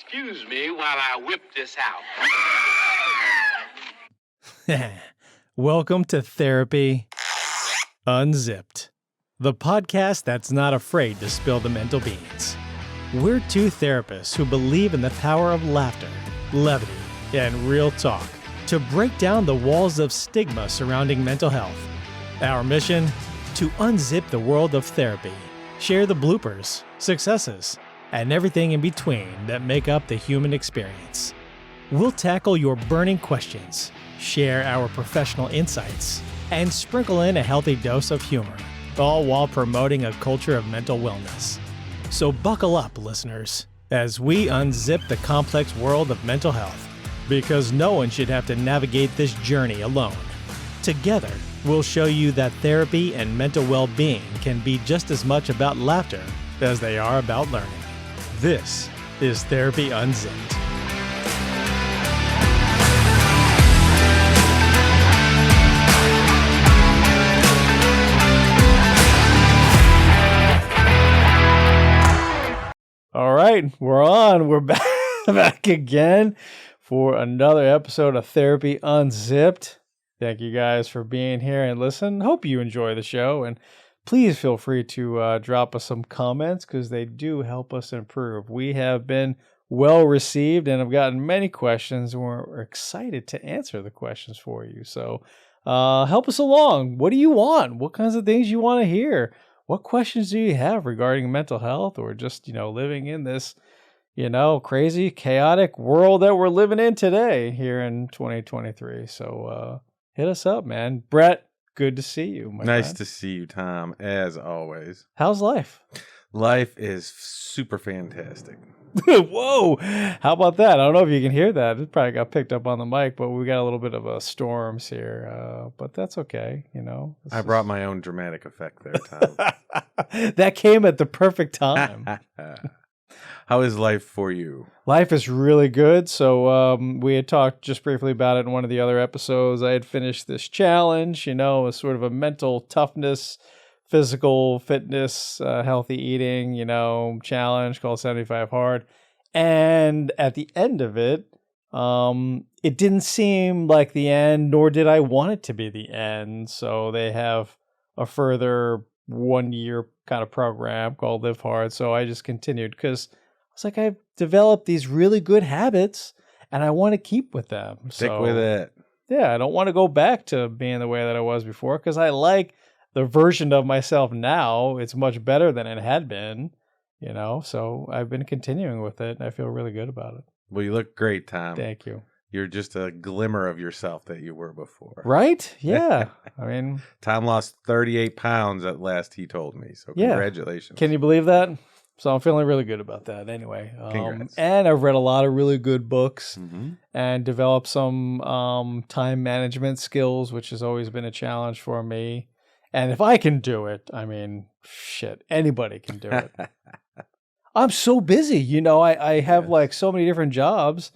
excuse me while I whip this out. Welcome to Therapy Unzipped, the podcast that's not afraid to spill the mental beans. We're two therapists who believe in the power of laughter, levity, and real talk to break down the walls of stigma surrounding mental health. Our mission? To unzip the world of therapy, share the bloopers, successes, and everything in between that make up the human experience. We'll tackle your burning questions, share our professional insights, and sprinkle in a healthy dose of humor, all while promoting a culture of mental wellness. So buckle up, listeners, as we unzip the complex world of mental health, because no one should have to navigate this journey alone. Together, we'll show you that therapy and mental well-being can be just as much about laughter as they are about learning. This is Therapy Unzipped. All right, we're on. We're back again for another episode of Therapy Unzipped. Thank you guys for being here and listen. Hope you enjoy the show, and please feel free to drop us some comments because they do help us improve. We have been well received and have gotten many questions, and we're excited to answer the questions for you. So help us along. What do you want? What kinds of things you want to hear? What questions do you have regarding mental health or just, living in this, crazy, chaotic world that we're living in today here in 2023? So hit us up, man. Brett, good to see you, my Nice friend. to see you, Tom, as always. How's life? Life is super fantastic. Whoa! How about that? I don't know if you can hear that. It probably got picked up on the mic, but we got a little bit of a storms here. But that's okay, I brought my own dramatic effect there, Tom. That came at the perfect time. How is life for you? Life is really good. So we had talked just briefly about it in one of the other episodes. I had finished this challenge, a sort of a mental toughness, physical fitness, healthy eating, challenge called 75 Hard. And at the end of it, it didn't seem like the end, nor did I want it to be the end. So they have a further 1 year kind of program called Live Hard. So I just continued because it's like I've developed these really good habits and I want to keep with them. Stick with it. Yeah, I don't want to go back to being the way that I was before because I like the version of myself now. It's much better than it had been, so I've been continuing with it and I feel really good about it. Well, you look great, Tom. Thank you. You're just a glimmer of yourself that you were before. Right? Yeah. I mean, Tom lost 38 pounds at last, he told me. So congratulations. Can you believe that? So I'm feeling really good about that anyway. Congrats. And I've read a lot of really good books Mm-hmm. and developed some time management skills, which has always been a challenge for me. And if I can do it, I mean, shit, anybody can do it. I'm so busy. I have like so many different jobs,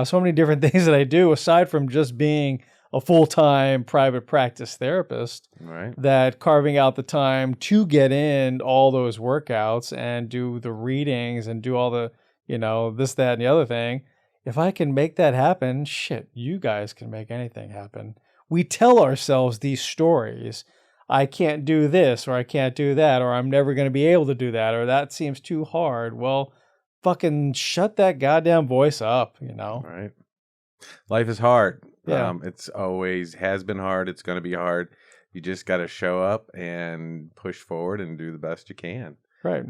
so many different things that I do aside from just being a full-time private practice therapist, Right. that carving out the time to get in all those workouts and do the readings and do all the, this, that, and the other thing. If I can make that happen, shit, you guys can make anything happen. We tell ourselves these stories. I can't do this, or I can't do that, or I'm never going to be able to do that, or that seems too hard. Well, fucking shut that goddamn voice up, Right. Life is hard. Yeah. It's always has been hard. It's going to be hard. You just got to show up and push forward and do the best you can. Right.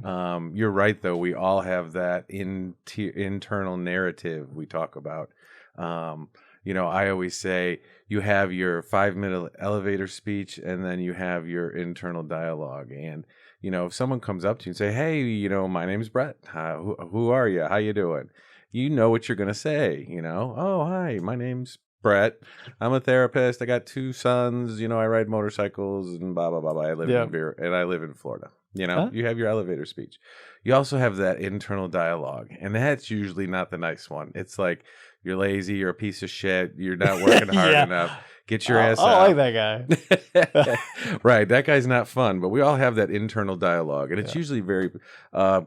You're right, though. We all have that internal narrative we talk about. I always say you have your 5-minute elevator speech and then you have your internal dialogue. And, if someone comes up to you and say, hey, my name's Brett. Who are you? How you doing? You know what you're going to say, Oh, hi, my name's Brett. I'm a therapist. I got 2 sons. I ride motorcycles and blah, blah, blah, blah. I live in Florida. You know, you have your elevator speech. You also have that internal dialogue, and that's usually not the nice one. It's like, you're lazy, you're a piece of shit, you're not working hard enough. Get your ass out. I like that guy. Right, that guy's not fun, but we all have that internal dialogue, and it's usually very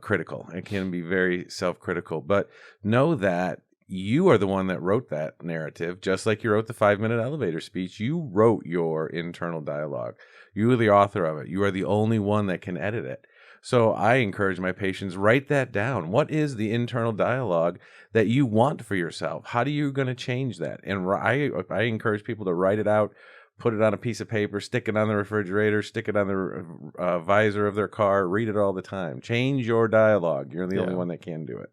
critical. It can be very self-critical, but know that you are the one that wrote that narrative, just like you wrote the 5-minute elevator speech. You wrote your internal dialogue. You are the author of it. You are the only one that can edit it. So I encourage my patients, write that down. What is the internal dialogue that you want for yourself? How are you going to change that? And I encourage people to write it out, put it on a piece of paper, stick it on the refrigerator, stick it on the visor of their car, read it all the time. Change your dialogue. You're the only one that can do it.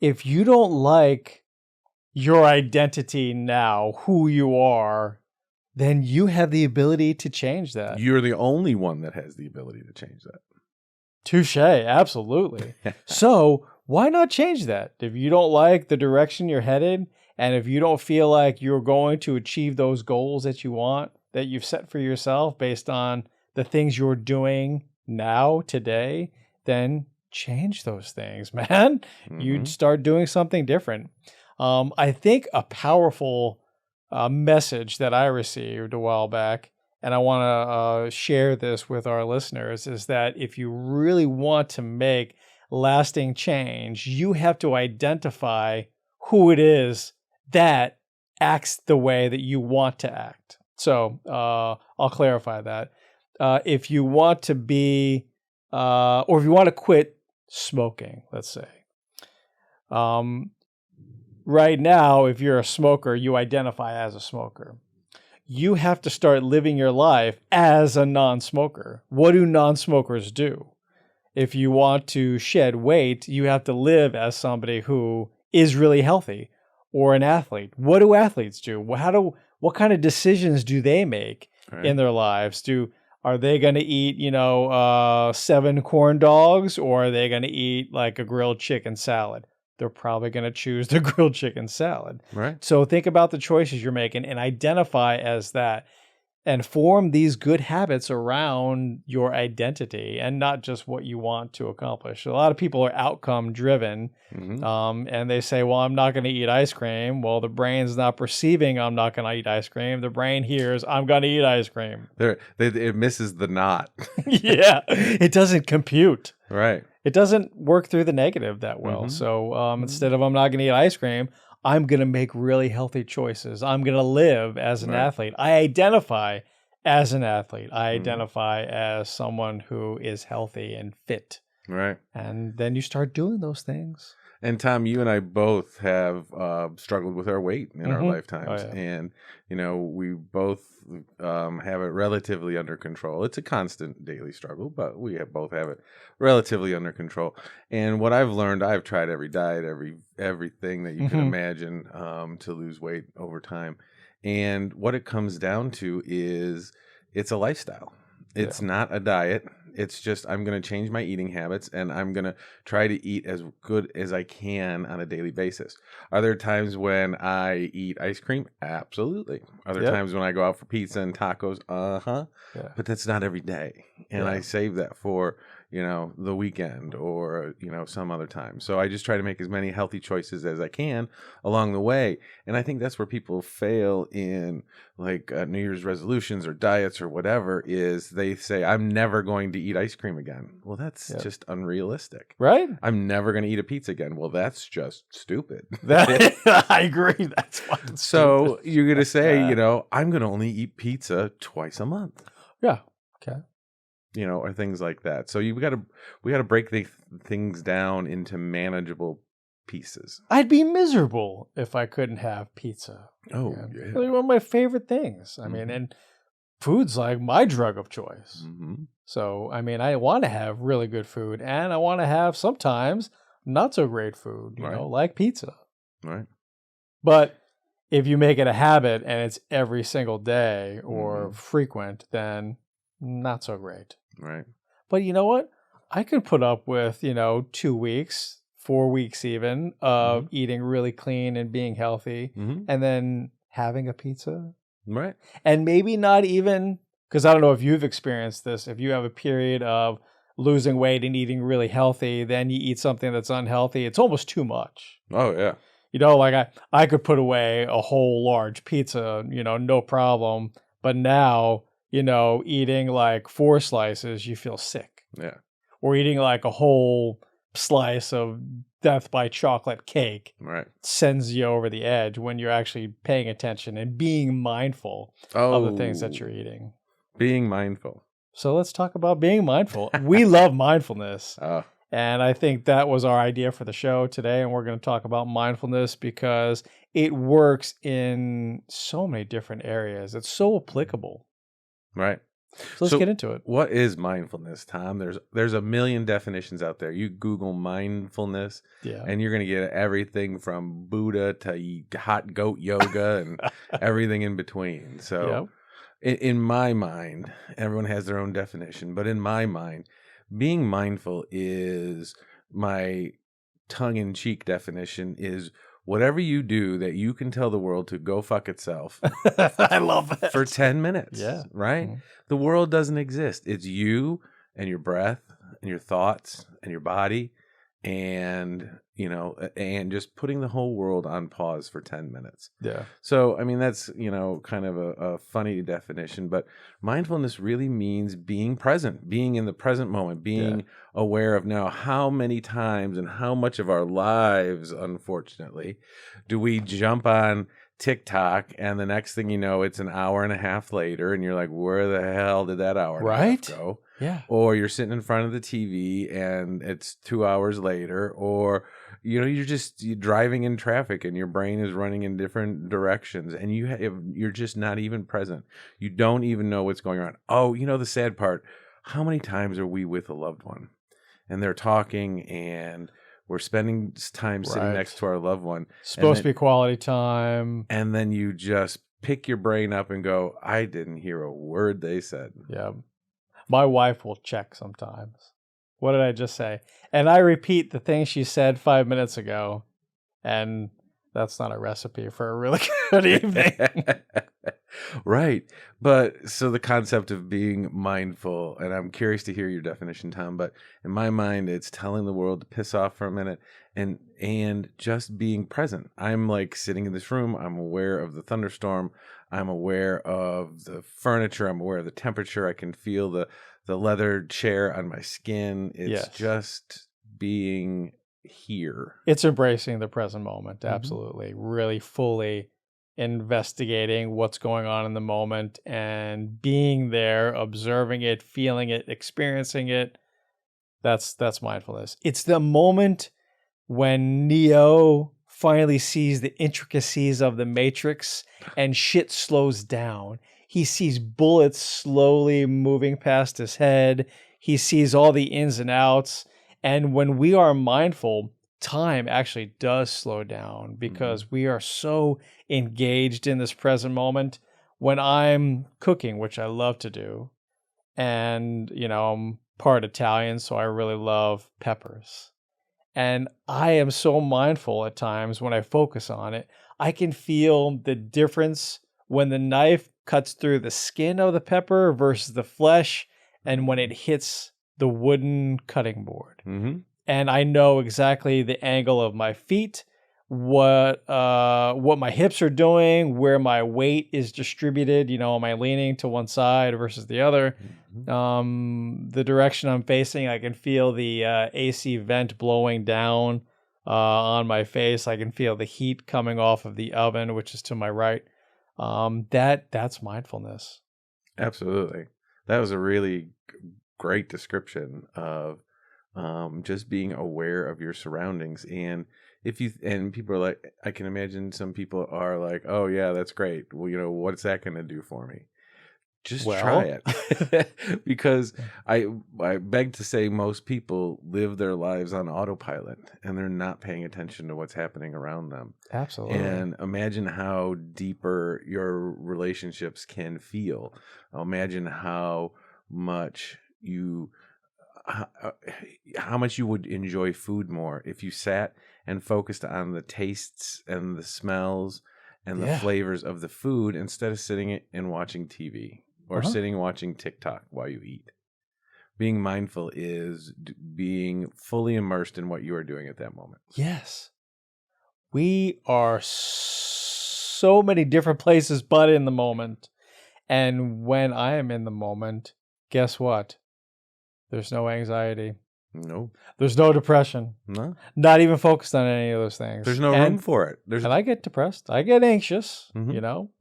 If you don't like your identity now, who you are, then you have the ability to change that. You're the only one that has the ability to change that. Touche, absolutely. So why not change that? If you don't like the direction you're headed, and if you don't feel like you're going to achieve those goals that you want, that you've set for yourself based on the things you're doing now, today, then change those things, man. You'd start doing something different. I think a powerful message that I received a while back, and I want to share this with our listeners, is that if you really want to make lasting change, you have to identify who it is that acts the way that you want to act. So I'll clarify that. If you want to be, or if you want to quit smoking, let's say. Right now, if you're a smoker, you identify as a smoker. You have to start living your life as a non-smoker. What do non-smokers do? If you want to shed weight, you have to live as somebody who is really healthy, or an athlete. What do athletes do? What kind of decisions do they make in their lives? Are they going to eat, 7 corn dogs, or are they going to eat like a grilled chicken salad? They're probably going to choose the grilled chicken salad. Right. So think about the choices you're making and identify as that, and form these good habits around your identity and not just what you want to accomplish. A lot of people are outcome driven, and they say, well, I'm not going to eat ice cream. Well, the brain's not perceiving I'm not going to eat ice cream. The brain hears I'm going to eat ice cream. It misses the knot. Yeah, it doesn't compute. Right. It doesn't work through the negative that well. So instead of I'm not going to eat ice cream, I'm going to make really healthy choices. I'm going to live as an athlete. I identify as an athlete. I identify as someone who is healthy and fit. Right. And then you start doing those things. And Tom, you and I both have struggled with our weight in our lifetimes. Oh, yeah. And, we both have it relatively under control. It's a constant daily struggle, but we both have it relatively under control. And what I've learned, I've tried every diet, everything that you can imagine to lose weight over time. And what it comes down to is it's a lifestyle. It's not a diet. It's just, I'm going to change my eating habits, and I'm going to try to eat as good as I can on a daily basis. Are there times when I eat ice cream? Absolutely. Are there times when I go out for pizza and tacos? Yeah. But that's not every day. And I save that for, the weekend or, some other time. So I just try to make as many healthy choices as I can along the way. And I think that's where people fail in like New Year's resolutions or diets or whatever, is they say, I'm never going to eat ice cream again. Well, that's just unrealistic. Right? I'm never going to eat a pizza again. Well, that's just stupid. I agree. That's fucking so stupid. You're going to say, I'm going to only eat pizza twice a month. Yeah. Okay. Or things like that. So we got to break the things down into manageable pieces. I'd be miserable if I couldn't have pizza. Oh, yeah. It's one of my favorite things. I mean, and food's like my drug of choice. So, I want to have really good food, and I want to have sometimes not so great food, like pizza. Right. But if you make it a habit and it's every single day or frequent, then not so great. Right. But you know what? I could put up with, 2 weeks, 4 weeks even of eating really clean and being healthy, and then having a pizza. Right. And maybe not even, because I don't know if you've experienced this, if you have a period of losing weight and eating really healthy, then you eat something that's unhealthy, it's almost too much. Oh yeah. Like I could put away a whole large pizza, no problem. But now, eating like 4 slices, you feel sick. Yeah. Or eating like a whole slice of death by chocolate cake Right. sends you over the edge when you're actually paying attention and being mindful of the things that you're eating. Being mindful. So let's talk about being mindful. We love mindfulness. And I think that was our idea for the show today. And we're going to talk about mindfulness because it works in so many different areas. It's so applicable. Right. So let's get into it. What is mindfulness, Tom? There's a million definitions out there. You Google mindfulness, and you're going to get everything from Buddha to hot goat yoga and everything in between. So in my mind, everyone has their own definition. But in my mind, being mindful is my tongue-in-cheek definition is whatever you do that you can tell the world to go fuck itself. I love it. For 10 minutes. Yeah. Right? Mm-hmm. The world doesn't exist. It's you and your breath and your thoughts and your body and, and just putting the whole world on pause for 10 minutes. Yeah. So, I mean, that's, kind of a funny definition, but mindfulness really means being present, being in the present moment, being aware of now how many times and how much of our lives, unfortunately, do we jump on TikTok and the next thing you know, it's an hour and a half later and you're like, where the hell did that hour and a half go? Yeah. Or you're sitting in front of the TV and it's 2 hours later, or you're driving in traffic and your brain is running in different directions and you're just not even present. You don't even know what's going on. Oh, the sad part, how many times are we with a loved one and they're talking and we're spending time sitting next to our loved one. Supposed to be quality time. And then you just pick your brain up and go, I didn't hear a word they said. Yeah. My wife will check sometimes. What did I just say? And I repeat the thing she said 5 minutes ago. And that's not a recipe for a really good evening. Right. But so the concept of being mindful, and I'm curious to hear your definition, Tom, but in my mind, it's telling the world to piss off for a minute and just being present. I'm like sitting in this room. I'm aware of the thunderstorm. I'm aware of the furniture. I'm aware of the temperature. I can feel the leather chair on my skin. It's just being here. It's embracing the present moment. Absolutely. Really fully investigating what's going on in the moment and being there, observing it, feeling it, experiencing it. That's mindfulness. It's the moment when Neo finally sees the intricacies of the Matrix and shit slows down. He sees bullets slowly moving past his head. He sees all the ins and outs. And when we are mindful, time actually does slow down because we are so engaged in this present moment. When I'm cooking, which I love to do, and, I'm part Italian, so I really love peppers. And I am so mindful at times when I focus on it. I can feel the difference when the knife cuts through the skin of the pepper versus the flesh and when it hits the wooden cutting board. Mm-hmm. And I know exactly the angle of my feet, what my hips are doing, where my weight is distributed. Am I leaning to one side versus the other? The direction I'm facing, I can feel the AC vent blowing down on my face. I can feel the heat coming off of the oven, which is to my right. That's mindfulness. Absolutely. That was a really great description of just being aware of your surroundings. And people are like, I can imagine some people are like, oh yeah, that's great. Well, what's that going to do for me? Just try it. Because I beg to say most people live their lives on autopilot and they're not paying attention to what's happening around them. Absolutely. And imagine how deeper your relationships can feel. Imagine how much how much you would enjoy food more if you sat and focused on the tastes and the smells and the flavors of the food instead of sitting and watching TV or sitting watching TikTok while you eat. Being mindful is being fully immersed in what you are doing at that moment. Yes. We are so many different places, but in the moment. And when I am in the moment, guess what? There's no anxiety. No. There's no depression. No. Not even focused on any of those things. There's no room for it. And I get depressed. I get anxious,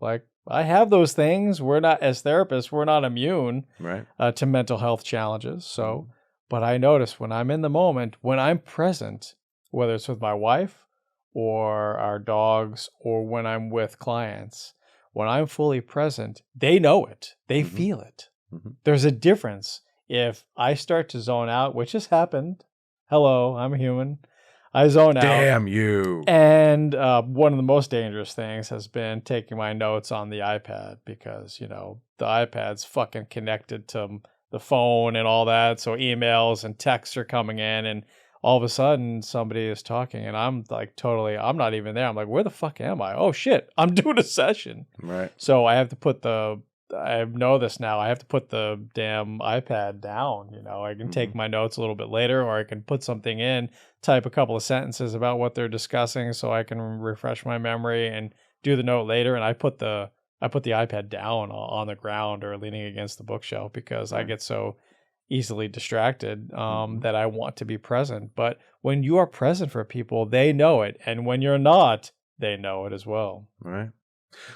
like I have those things. We're not, as therapists, we're not immune right. To mental health challenges. So, but I notice when I'm in the moment, when I'm present, whether it's with my wife or our dogs or when I'm with clients, when I'm fully present, they know it. They feel it. There's a difference. If I start to zone out, which has happened, hello, I'm a human. I zone out. Damn you. And one of the most dangerous things has been taking my notes on the iPad because, the iPad's fucking connected to the phone and all that. So emails and texts are coming in and all of a sudden somebody is talking and I'm like I'm not even there. I'm like, where the fuck am I? Oh shit, I'm doing a session. Right. So I have to I know this now. I have to put the damn iPad down. I can take my notes a little bit later, or I can put something in, type a couple of sentences about what they're discussing, so I can refresh my memory and do the note later. And I put the iPad down on the ground or leaning against the bookshelf because I get so easily distracted that I want to be present. But when you are present for people, they know it, and when you're not, they know it as well. Right.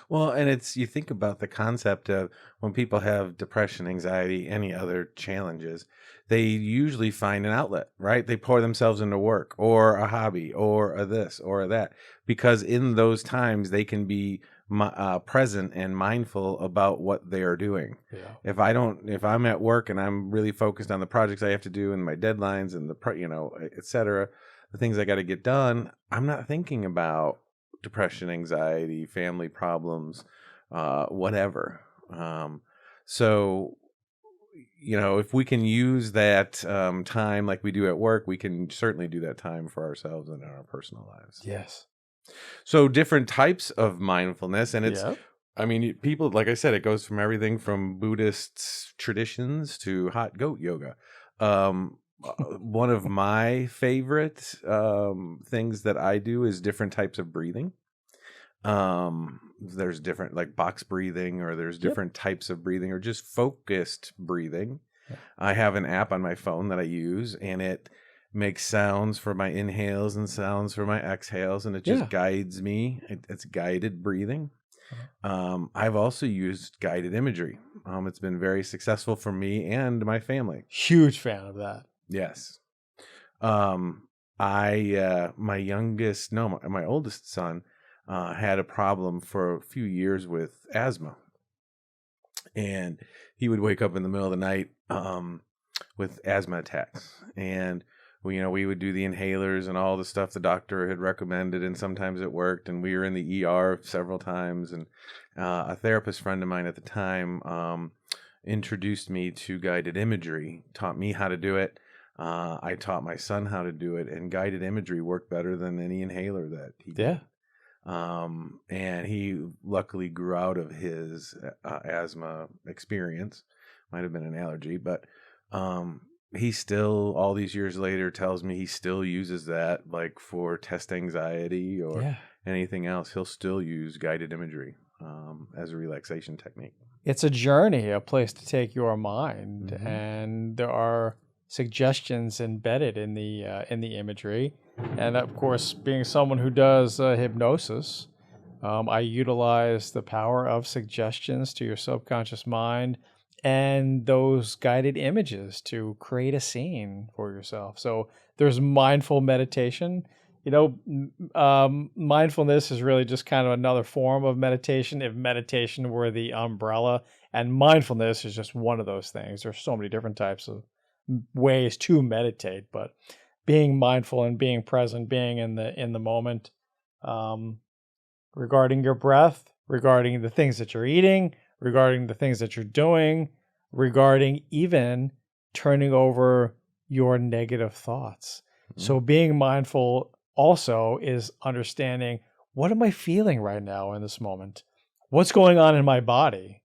Well, and you think about the concept of when people have depression, anxiety, any other challenges, they usually find an outlet, right? They pour themselves into work or a hobby or a this or a that, because in those times they can be present and mindful about what they are doing. Yeah. If I'm at work and I'm really focused on the projects I have to do and my deadlines and et cetera, the things I got to get done, I'm not thinking about depression, anxiety, family problems, whatever. So, if we can use that time like we do at work, we can certainly do that time for ourselves and in our personal lives. Yes. So different types of mindfulness. And it's, people, like I said, it goes from everything from Buddhist traditions to hot goat yoga. One of my favorite things that I do is different types of breathing. There's different like box breathing, or there's different types of breathing, or just focused breathing. I have an app on my phone that I use, and it makes sounds for my inhales and sounds for my exhales, and it just guides me. It's guided breathing. I've also used guided imagery. It's been very successful for me and my family. Huge fan of that. Yes. My oldest son had a problem for a few years with asthma, and he would wake up in the middle of the night with asthma attacks, and we would do the inhalers and all the stuff the doctor had recommended, and sometimes it worked, and we were in the ER several times, and a therapist friend of mine at the time introduced me to guided imagery, taught me how to do it. I taught my son how to do it, and guided imagery worked better than any inhaler that he did. And he luckily grew out of his asthma experience. Might have been an allergy, but he still, all these years later, tells me he still uses that, like for test anxiety or anything else. He'll still use guided imagery as a relaxation technique. It's a journey, a place to take your mind, and there are suggestions embedded in the imagery. And of course, being someone who does hypnosis, I utilize the power of suggestions to your subconscious mind and those guided images to create a scene for yourself. So there's mindful meditation. Mindfulness is really just kind of another form of meditation, if meditation were the umbrella, and mindfulness is just one of those things. There's so many different types of ways to meditate, but being mindful and being present, being in the moment, regarding your breath, regarding the things that you're eating, regarding the things that you're doing, regarding even turning over your negative thoughts. So being mindful also is understanding, what am I feeling right now in this moment? What's going on in my body?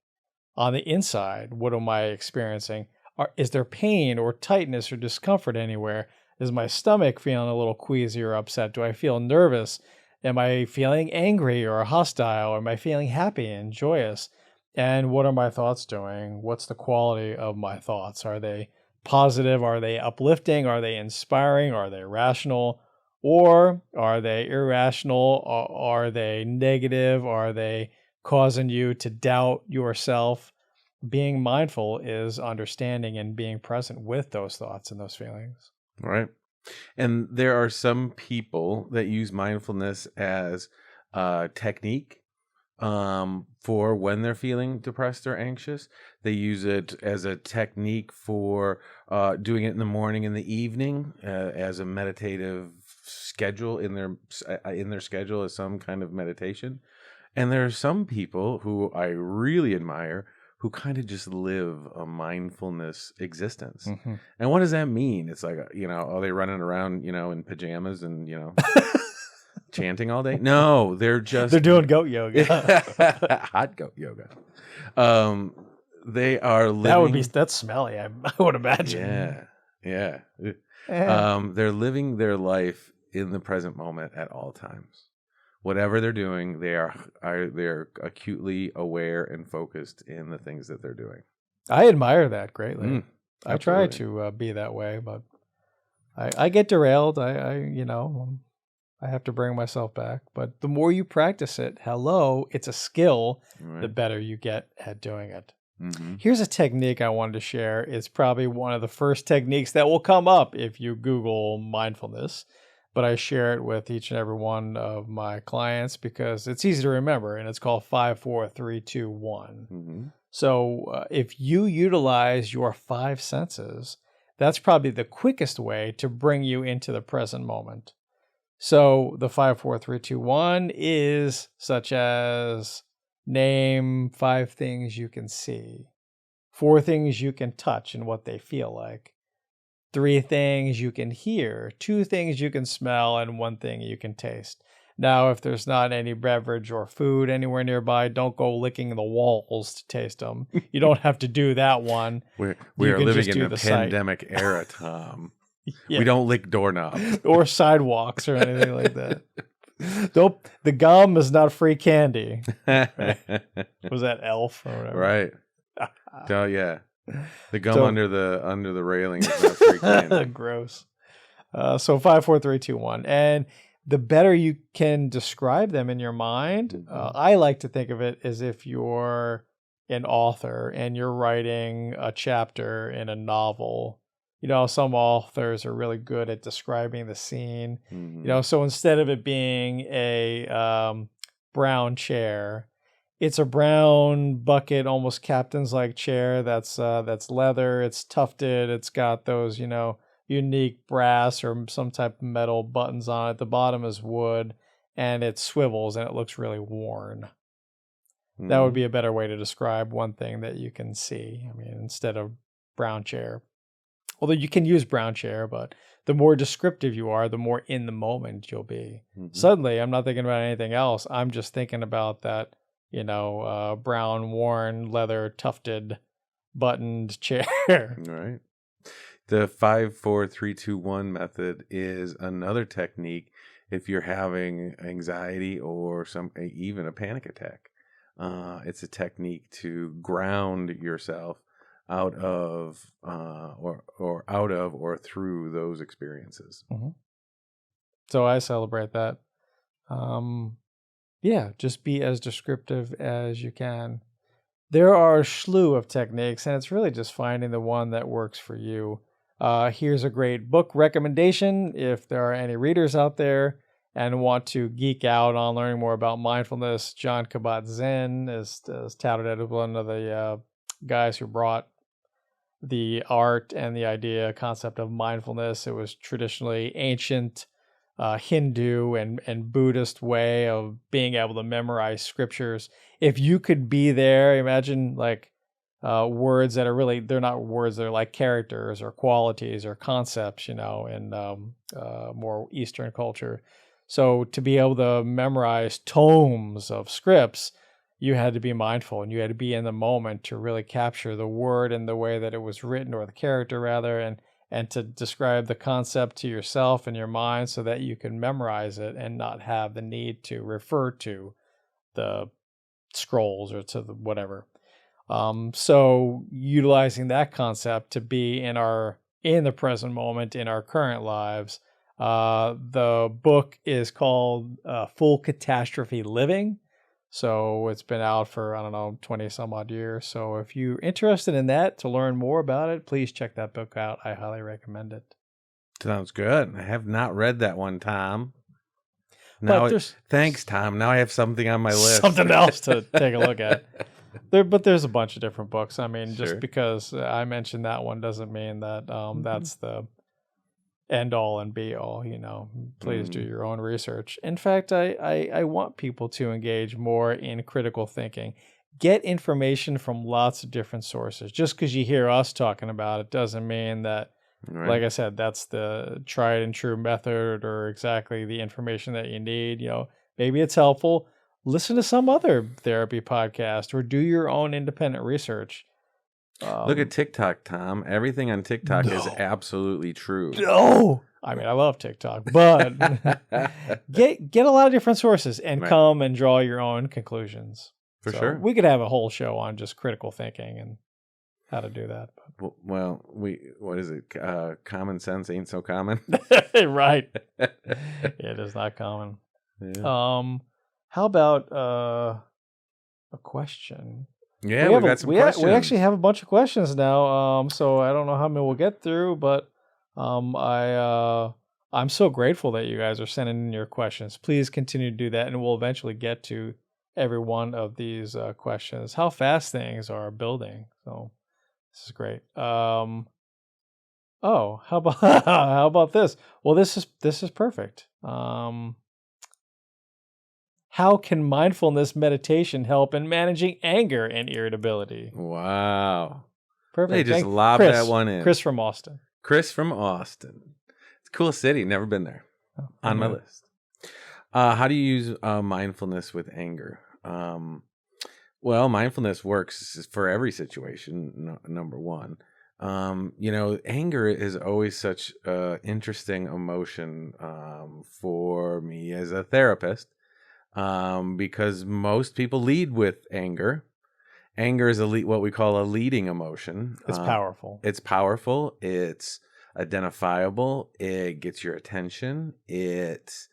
On the inside, what am I experiencing? Is there pain or tightness or discomfort anywhere? Is my stomach feeling a little queasy or upset? Do I feel nervous? Am I feeling angry or hostile? Or am I feeling happy and joyous? And what are my thoughts doing? What's the quality of my thoughts? Are they positive? Are they uplifting? Are they inspiring? Are they rational? Or are they irrational? Are they negative? Are they causing you to doubt yourself? Being mindful is understanding and being present with those thoughts and those feelings. Right. And there are some people that use mindfulness as a technique for when they're feeling depressed or anxious. They use it as a technique for doing it in the morning and the evening as a meditative schedule in their schedule as some kind of meditation. And there are some people who I really admire who kind of just live a mindfulness existence. Mm-hmm. And what does that mean? It's like, are they running around, in pajamas and, chanting all day? No, they're doing goat yoga. Hot goat yoga. They are living. That's smelly, I would imagine. Yeah. They're living their life in the present moment at all times. Whatever they're doing, they're acutely aware and focused in the things that they're doing. I admire that greatly. I try Absolutely. to be that way, but I get derailed. I have to bring myself back. But the more you practice it, it's a skill, Right. the better you get at doing it. Mm-hmm. Here's a technique I wanted to share. It's probably one of the first techniques that will come up if you Google mindfulness. But I share it with each and every one of my clients because it's easy to remember, and it's called 5, 4, 3, 2, 1. Mm-hmm. So if you utilize your 5 senses, that's probably the quickest way to bring you into the present moment. So the 5, 4, 3, 2, 1 is such as name 5 things you can see, 4 things you can touch and what they feel like, 3 things you can hear, 2 things you can smell, and 1 thing you can taste. Now, if there's not any beverage or food anywhere nearby, don't go licking the walls to taste them. You don't have to do that one. We are living in a pandemic era, Tom. Yeah. We don't lick doorknobs. Or sidewalks or anything like that. The gum is not free candy. Right? Was that Elf or whatever? Right. Oh, yeah. The gum under the railing is not free candy. Gross. So 5, 4, 3, 2, 1. And the better you can describe them in your mind, I like to think of it as if you're an author and you're writing a chapter in a novel. Some authors are really good at describing the scene. Mm-hmm. So instead of it being a brown chair, it's a brown bucket, almost captain's-like chair that's leather. It's tufted. It's got those, unique brass or some type of metal buttons on it. The bottom is wood, and it swivels, and it looks really worn. Mm-hmm. That would be a better way to describe one thing that you can see. I mean, instead of brown chair. Although you can use brown chair, but the more descriptive you are, the more in the moment you'll be. Mm-hmm. Suddenly, I'm not thinking about anything else. I'm just thinking about that, brown, worn, leather, tufted, buttoned chair. Right. The 5, 4, 3, 2, 1 method is another technique if you're having anxiety or even a panic attack. It's a technique to ground yourself out of or through those experiences. Mm-hmm. So I celebrate that. Just be as descriptive as you can. There are a slew of techniques, and it's really just finding the one that works for you. Here's a great book recommendation if there are any readers out there and want to geek out on learning more about mindfulness. Jon Kabat-Zinn is touted as one of the guys who brought the art and the concept of mindfulness. It was traditionally ancient Hindu and Buddhist way of being able to memorize scriptures. If you could be there, imagine words that are really, they're not words, they're like characters or qualities or concepts, in more Eastern culture. So to be able to memorize tomes of scripts, you had to be mindful and you had to be in the moment to really capture the word and the way that it was written, or the character rather, and to describe the concept to yourself in your mind so that you can memorize it and not have the need to refer to the scrolls or to the whatever. So utilizing that concept to be in the present moment in our current lives. The book is called Full Catastrophe Living. So it's been out for, I don't know, 20 some odd years. So if you're interested in that, to learn more about it, please check that book out. I highly recommend it. Sounds good. I have not read that one, Tom. Thanks, Tom. Now I have something on my list. Something else to take a look at. But there's a bunch of different books. I mean, Sure. just because I mentioned that one doesn't mean that that's the end all and be all, please do your own research. In fact, I want people to engage more in critical thinking. Get information from lots of different sources. Just because you hear us talking about it doesn't mean that, like I said, that's the tried and true method or exactly the information that you need. Maybe it's helpful. Listen to some other therapy podcast or do your own independent research. Look at TikTok, Tom. Everything on TikTok is absolutely true. No, I mean, I love TikTok, but get a lot of different sources and come and draw your own conclusions. For sure. We could have a whole show on just critical thinking and how to do that. Well, what is it? Common sense ain't so common. Right. It is not common. Yeah. How about a question? Yeah, we got some questions. We actually have a bunch of questions now. So I don't know how many we'll get through, but I'm so grateful that you guys are sending in your questions. Please continue to do that, and we'll eventually get to every one of these questions. How fast things are building. So this is great. How about this? Well, this is perfect. How can mindfulness meditation help in managing anger and irritability? Wow. Perfect. They just lobbed that one in. Chris from Austin. It's a cool city. Never been there. On my list. How do you use mindfulness with anger? Well, mindfulness works for every situation, number one. Anger is always such an interesting emotion for me as a therapist. Because most people lead with anger. Anger is what we call a leading emotion. It's powerful. It's powerful. It's identifiable. It gets your attention. It's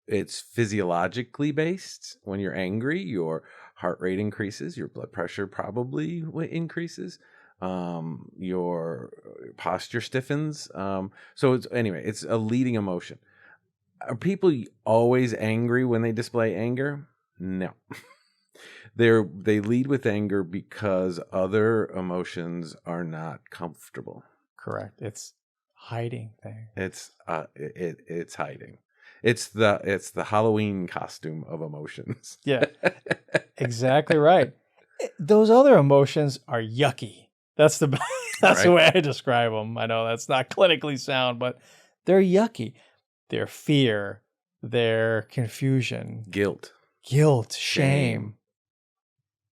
physiologically based. When you're angry, your heart rate increases. Your blood pressure probably increases. Your posture stiffens. So it's a leading emotion. Are people always angry when they display anger? No. They lead with anger because other emotions are not comfortable. Correct. It's hiding thing. It's hiding. It's the Halloween costume of emotions. Yeah. Exactly right. Those other emotions are yucky. That's the way I describe them. I know that's not clinically sound, but they're yucky. Their fear, their confusion, guilt, shame.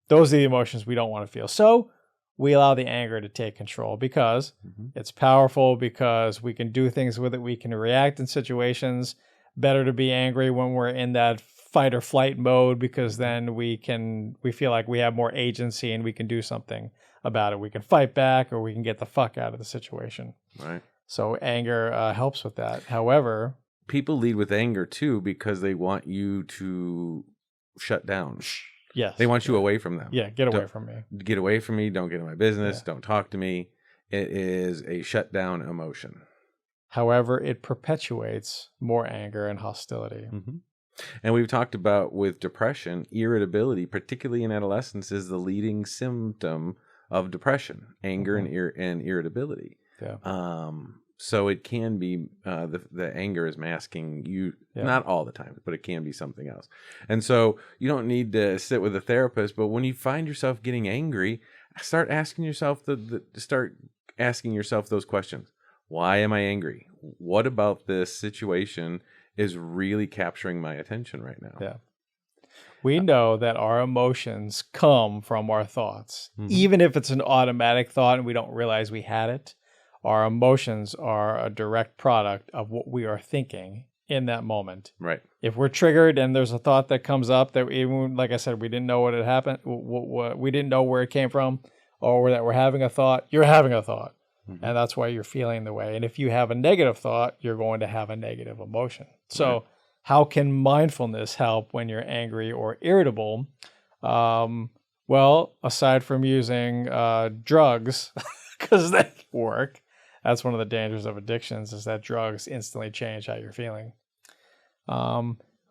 Those are the emotions we don't want to feel. So we allow the anger to take control because it's powerful, because we can do things with it. We can react in situations. Better to be angry when we're in that fight or flight mode, because then we feel like we have more agency and we can do something about it. We can fight back or we can get the fuck out of the situation. Right. So anger helps with that. However, people lead with anger too because they want you to shut down. Yes. They want you away from them. Yeah, get away from me. Get away from me. Don't get in my business. Yeah. Don't talk to me. It is a shutdown emotion. However, it perpetuates more anger and hostility. Mm-hmm. And we've talked about with depression, irritability, particularly in adolescence, is the leading symptom of depression, anger and irritability. Yeah. So it can be the anger is masking you, not all the time, but it can be something else. And so you don't need to sit with a therapist, but when you find yourself getting angry, start asking yourself those questions. Why am I angry? What about this situation is really capturing my attention right now? Yeah. We know that our emotions come from our thoughts. Mhm. Even if it's an automatic thought and we don't realize we had it, our emotions are a direct product of what we are thinking in that moment. Right. If we're triggered and there's a thought that comes up that even, like I said, we didn't know what had happened, we didn't know where it came from, or that we're having a thought, you're having a thought. Mm-hmm. And that's why you're feeling the way. And if you have a negative thought, you're going to have a negative emotion. So how can mindfulness help when you're angry or irritable? Well, aside from using drugs, because they work, that's one of the dangers of addictions, is that drugs instantly change how you're feeling.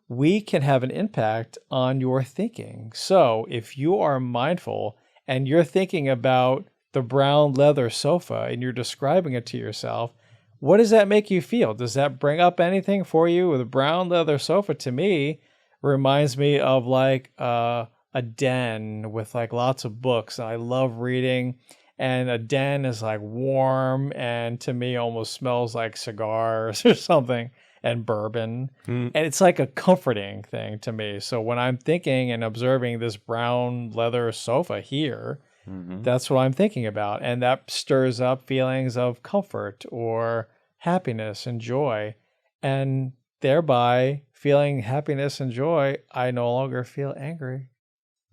We can have an impact on your thinking. So if you are mindful and you're thinking about the brown leather sofa and you're describing it to yourself, what does that make you feel? Does that bring up anything for you? The brown leather sofa to me reminds me of like a den with like lots of books. I love reading, and a den is like warm and to me almost smells like cigars or something, and bourbon. And it's like a comforting thing to me. So when I'm thinking and observing this brown leather sofa here, that's what I'm thinking about. And that stirs up feelings of comfort or happiness and joy. And thereby feeling happiness and joy, I no longer feel angry.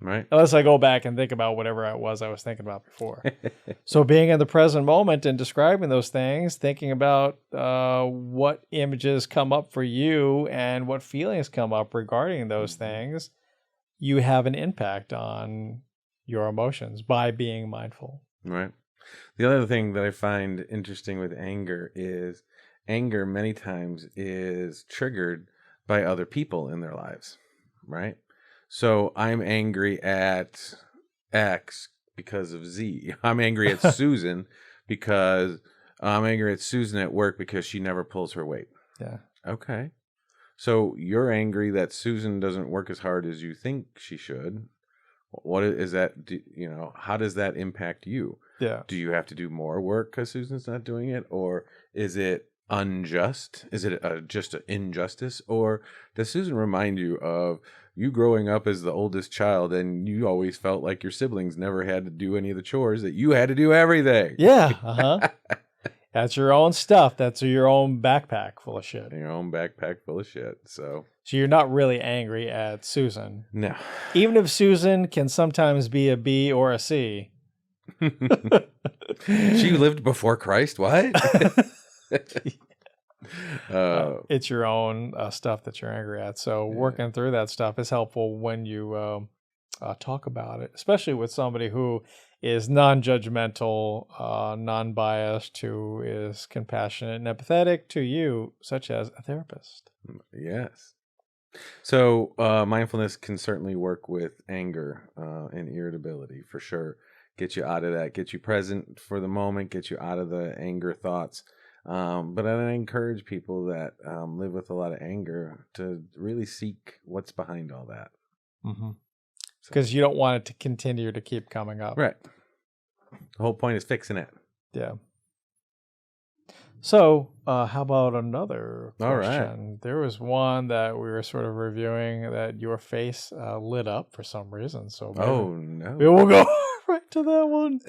Right. Unless I go back and think about whatever it was I was thinking about before. So being in the present moment and describing those things, thinking about what images come up for you and what feelings come up regarding those things, you have an impact on your emotions by being mindful. Right. The other thing that I find interesting with anger is anger many times is triggered by other people in their lives, right? So I'm angry at X because of Z. I'm angry at Susan because I'm angry at Susan at work because she never pulls her weight. Yeah. Okay. So you're angry that Susan doesn't work as hard as you think she should. What is that? How does that impact you? Yeah. Do you have to do more work because Susan's not doing it? Or is it unjust? Is it just an injustice? Or does Susan remind you of you growing up as the oldest child and you always felt like your siblings never had to do any of the chores, that you had to do everything? Yeah. That's your own stuff. That's your own backpack full of shit. Your own backpack full of shit. So you're not really angry at Susan. No. Even if Susan can sometimes be a B or a C. She lived before Christ? What? It's your own stuff that you're angry at. So working through that stuff is helpful when you talk about it, especially with somebody who is non-judgmental, non-biased, who is compassionate and empathetic to you, such as a therapist. Yes. So mindfulness can certainly work with anger and irritability for sure. Get you out of that, get you present for the moment, get you out of the anger thoughts. But I encourage people that live with a lot of anger to really seek what's behind all that. Because you don't want it to continue to keep coming up. Right. The whole point is fixing it. Yeah. So, how about another question? All right. There was one that we were sort of reviewing that your face lit up for some reason. So, maybe we'll go right to that one.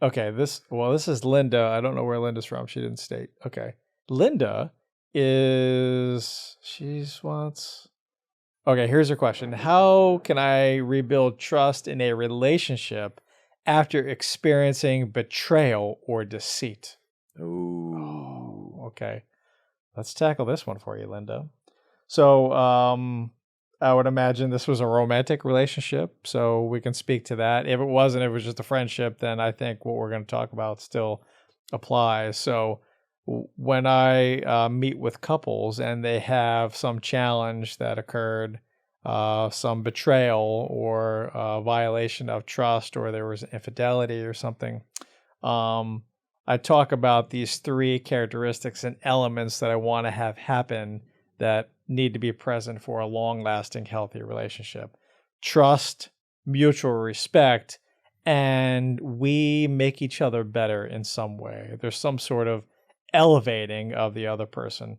Okay, this is Linda. I don't know where Linda's from. She didn't state. Okay. Linda Okay, here's her question. How can I rebuild trust in a relationship after experiencing betrayal or deceit? Ooh. Okay. Let's tackle this one for you, Linda. So, I would imagine this was a romantic relationship, so we can speak to that. If it wasn't, if it was just a friendship, then I think what we're going to talk about still applies. So when I meet with couples and they have some challenge that occurred, some betrayal or violation of trust, or there was infidelity or something, I talk about these three characteristics and elements that I want to have happen that need to be present for a long-lasting, healthy relationship. Trust, mutual respect, and we make each other better in some way. There's some sort of elevating of the other person.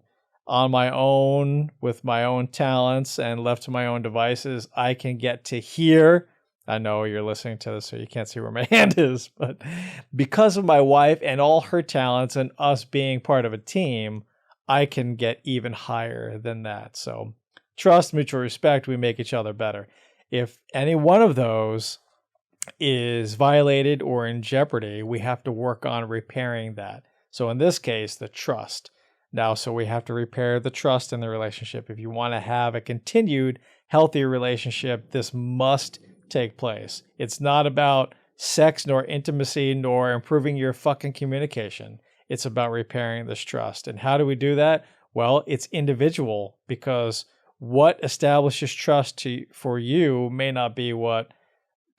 on my own with my own talents and left to my own devices, I can get to here. I know you're listening to this, so you can't see where my hand is, but because of my wife and all her talents and us being part of a team, I can get even higher than that. So trust, mutual respect, we make each other better. If any one of those is violated or in jeopardy, we have to work on repairing that. So in this case, the trust. Now, so we have to repair the trust in the relationship. If you want to have a continued healthy relationship, this must take place. It's not about sex nor intimacy nor improving your fucking communication. It's about repairing this trust. And how do we do that? Well, it's individual, because what establishes trust for you may not be what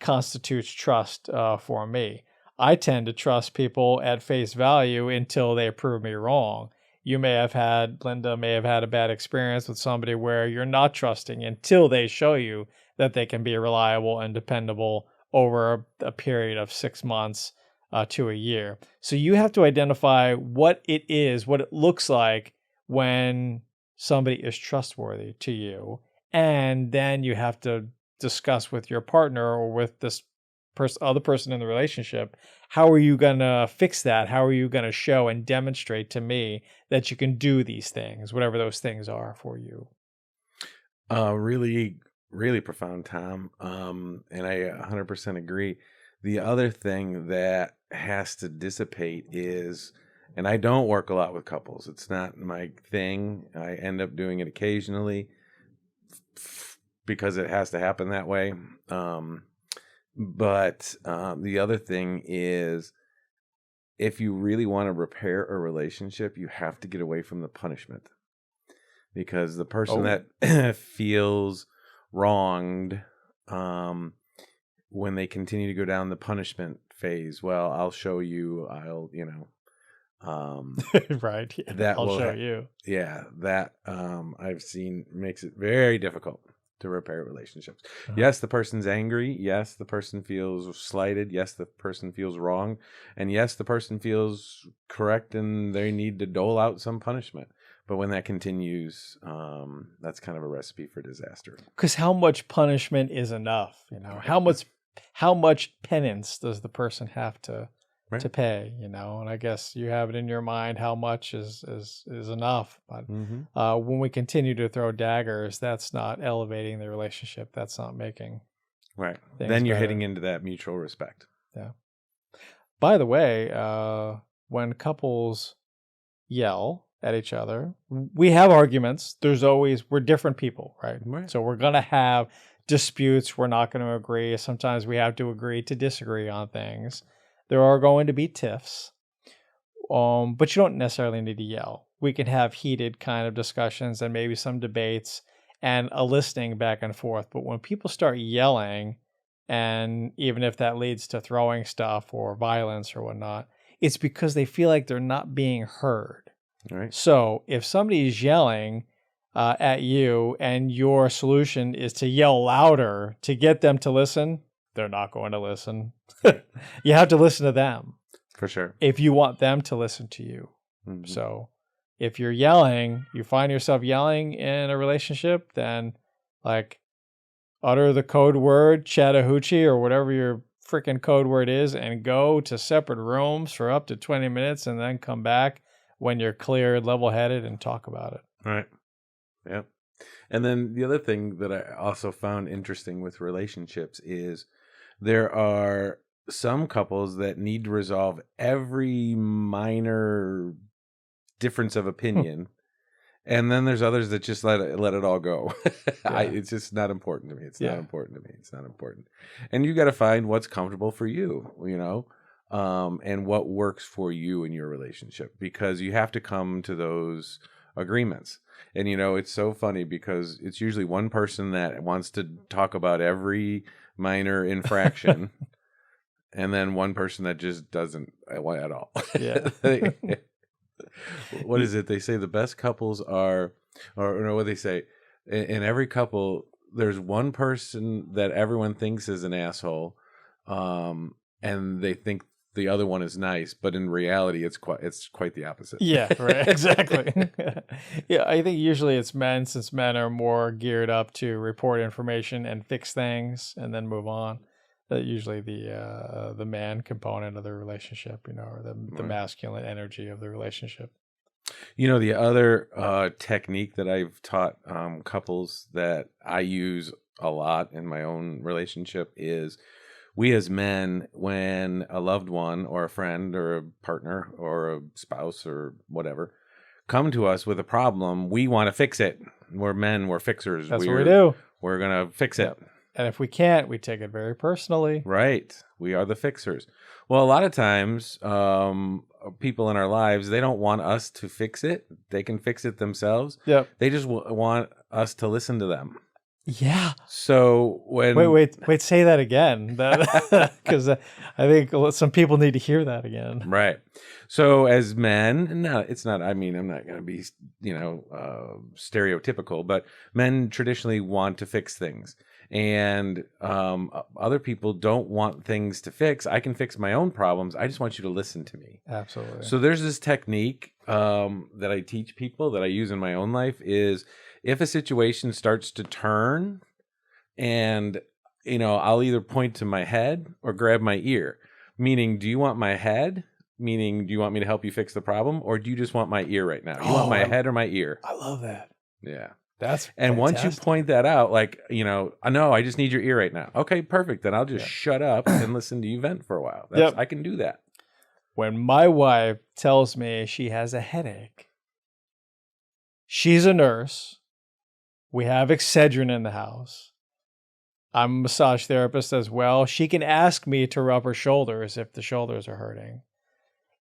constitutes trust for me. I tend to trust people at face value until they prove me wrong. Linda may have had a bad experience with somebody where you're not trusting until they show you that they can be reliable and dependable over a period of 6 months to a year. So you have to identify what it is, what it looks like when somebody is trustworthy to you. And then you have to discuss with your partner or with this other person in the relationship, how are you going to fix that? How are you going to show and demonstrate to me that you can do these things, whatever those things are for you? Really, really profound, Tom. And I 100% agree. The other thing that has to dissipate is, and I don't work a lot with couples. It's not my thing. I end up doing it occasionally because it has to happen that way. But the other thing is, if you really want to repair a relationship, you have to get away from the punishment. Because the person that feels wronged, when they continue to go down the punishment phase, well, I'll show you, right. Yeah, that I'll will show you. Yeah, that I've seen makes it very difficult to repair relationships. Uh-huh. Yes, the person's angry. Yes, the person feels slighted. Yes, the person feels wrong. And yes, the person feels correct and they need to dole out some punishment. But when that continues, that's kind of a recipe for disaster. Because how much punishment is enough? How much penance does the person have to pay? And I guess you have it in your mind how much is enough. But when we continue to throw daggers, that's not elevating the relationship. That's not making Then you're better. hitting into that mutual respect. Yeah. By the way, when couples yell at each other, we have arguments. We're different people, right? So we're going to have disputes. We're not going to agree. Sometimes we have to agree to disagree on things. There are going to be tiffs, but you don't necessarily need to yell. We can have heated kind of discussions and maybe some debates and a listening back and forth. But when people start yelling, and even if that leads to throwing stuff or violence or whatnot, it's because they feel like they're not being heard. Right. So if somebody is yelling at you and your solution is to yell louder to get them to listen, they're not going to listen. You have to listen to them. For sure. If you want them to listen to you. Mm-hmm. So if you're yelling, you find yourself yelling in a relationship, then utter the code word Chattahoochee or whatever your freaking code word is and go to separate rooms for up to 20 minutes and then come back when you're clear, level-headed, and talk about it. Right. Yeah. And then the other thing that I also found interesting with relationships is there are some couples that need to resolve every minor difference of opinion. And then there's others that just let it all go. Yeah. It's just not important to me. It's not important to me. It's not important. And you got to find what's comfortable for you, and what works for you in your relationship, because you have to come to those agreements. And, it's so funny because it's usually one person that wants to talk about every minor infraction and then one person that just doesn't at all. Yeah. What is it? They say the best couples are, or no, what they say, in every couple, there's one person that everyone thinks is an asshole, and they think the other one is nice, but in reality, it's quite the opposite. Yeah, right. Exactly. Yeah, I think usually it's men, since men are more geared up to report information and fix things and then move on. That usually the man component of the relationship, or the masculine energy of the relationship. The other technique that I've taught couples that I use a lot in my own relationship is, we as men, when a loved one or a friend or a partner or a spouse or whatever come to us with a problem, we want to fix it. We're men, we're fixers. That's what we do. We're going to fix it. Yep. And if we can't, we take it very personally. Right. We are the fixers. Well, a lot of times, people in our lives, they don't want us to fix it. They can fix it themselves. Yep. They just want us to listen to them. Yeah. So when... Wait, say that again. Because I think some people need to hear that again. Right. So as men, no, it's not, I'm not going to be, stereotypical, but men traditionally want to fix things. And other people don't want things to fix. I can fix my own problems. I just want you to listen to me. Absolutely. So there's this technique that I teach people that I use in my own life is, if a situation starts to turn, and, I'll either point to my head or grab my ear. Meaning, do you want my head? Meaning, do you want me to help you fix the problem? Or do you just want my ear right now? You want my head or my ear? I love that. Yeah. That's and fantastic. Once you point that out, no, I just need your ear right now. Okay, perfect. Then I'll just shut up and listen to you vent for a while. I can do that. When my wife tells me she has a headache, she's a nurse. We have Excedrin in the house. I'm a massage therapist as well. She can ask me to rub her shoulders if the shoulders are hurting.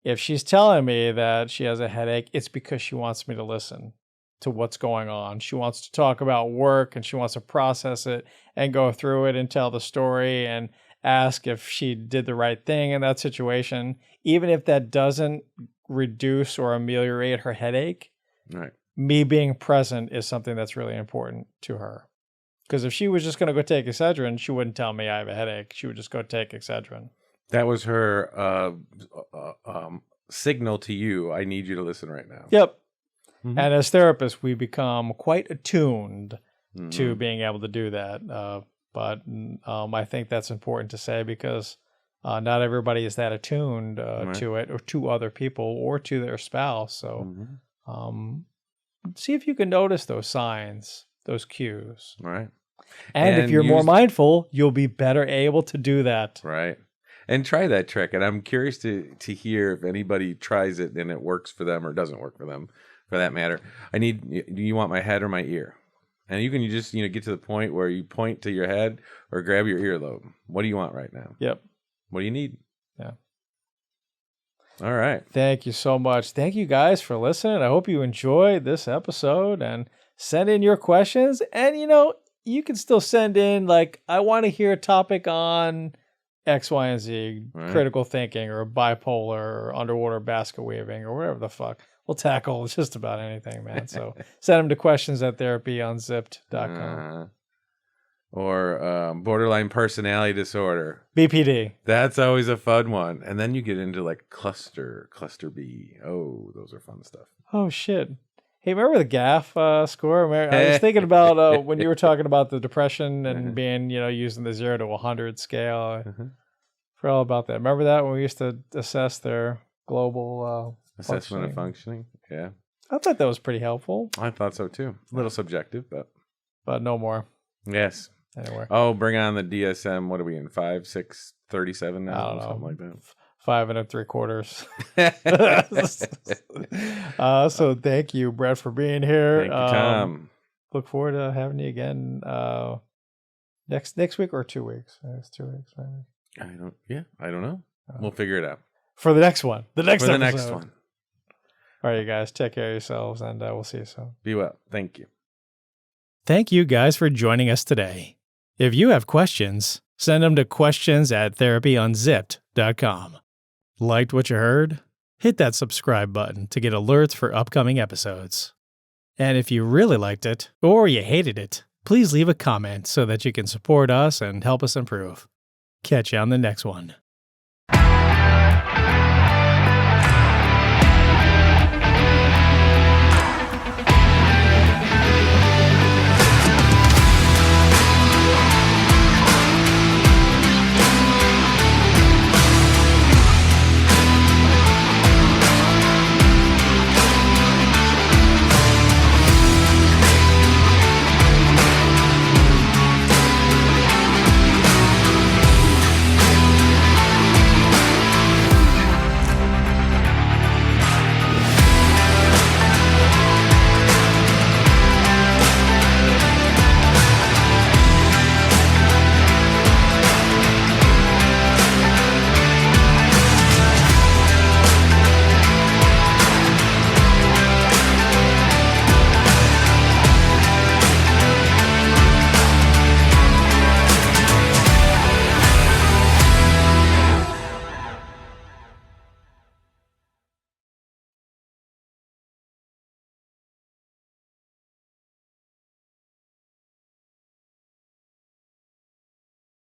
If she's telling me that she has a headache, it's because she wants me to listen to what's going on. She wants to talk about work, and she wants to process it and go through it and tell the story and ask if she did the right thing in that situation. Even if that doesn't reduce or ameliorate her headache, right, me being present is something that's really important to her. Because if she was just going to go take Excedrin, she wouldn't tell me I have a headache. She would just go take Excedrin. That was her signal to you. I need you to listen right now. Yep. Mm-hmm. And as therapists, we become quite attuned Mm-hmm. to being able to do that. But I think that's important to say, because not everybody is that attuned Right. to it, or to other people, or to their spouse. So Mm-hmm. See if you can notice those signs, those cues. Right. And if you're more mindful, you'll be better able to do that. Right. And try that trick. And I'm curious to hear if anybody tries it and it works for them or doesn't work for them, for that matter. Do you want my head or my ear? And you can just, get to the point where you point to your head or grab your earlobe. What do you want right now? Yep. What do you need? Yeah. All right. Thank you so much. Thank you guys for listening. I hope you enjoyed this episode, and send in your questions. And, you can still send in, I want to hear a topic on X, Y, and Z, Right. critical thinking, or bipolar, or underwater basket weaving, or whatever the fuck. We'll tackle just about anything, man. So send them to questions@therapyunzipped.com. Or borderline personality disorder. BPD. That's always a fun one. And then you get into cluster B. Oh, those are fun stuff. Oh, shit. Hey, remember the GAF score? I was thinking about when you were talking about the depression and being, using the 0 to 100 scale. For all about that. Remember that when we used to assess their global assessment of functioning? Yeah. I thought that was pretty helpful. I thought so too. A little subjective, but no more. Yes. Anyway. Oh, bring on the DSM. What are we in? 5, 6, 37 now? I don't know. Something like that. 5 3/4. So thank you, Brett, for being here. Thank you, Tom. Look forward to having you again next week or 2 weeks. It's 2 weeks, maybe. I don't know. We'll figure it out. For the next one. For the next one. All right, you guys. Take care of yourselves, and we'll see you soon. Be well. Thank you. Thank you guys for joining us today. If you have questions, send them to questions@therapyunzipped.com. Liked what you heard? Hit that subscribe button to get alerts for upcoming episodes. And if you really liked it, or you hated it, please leave a comment so that you can support us and help us improve. Catch you on the next one.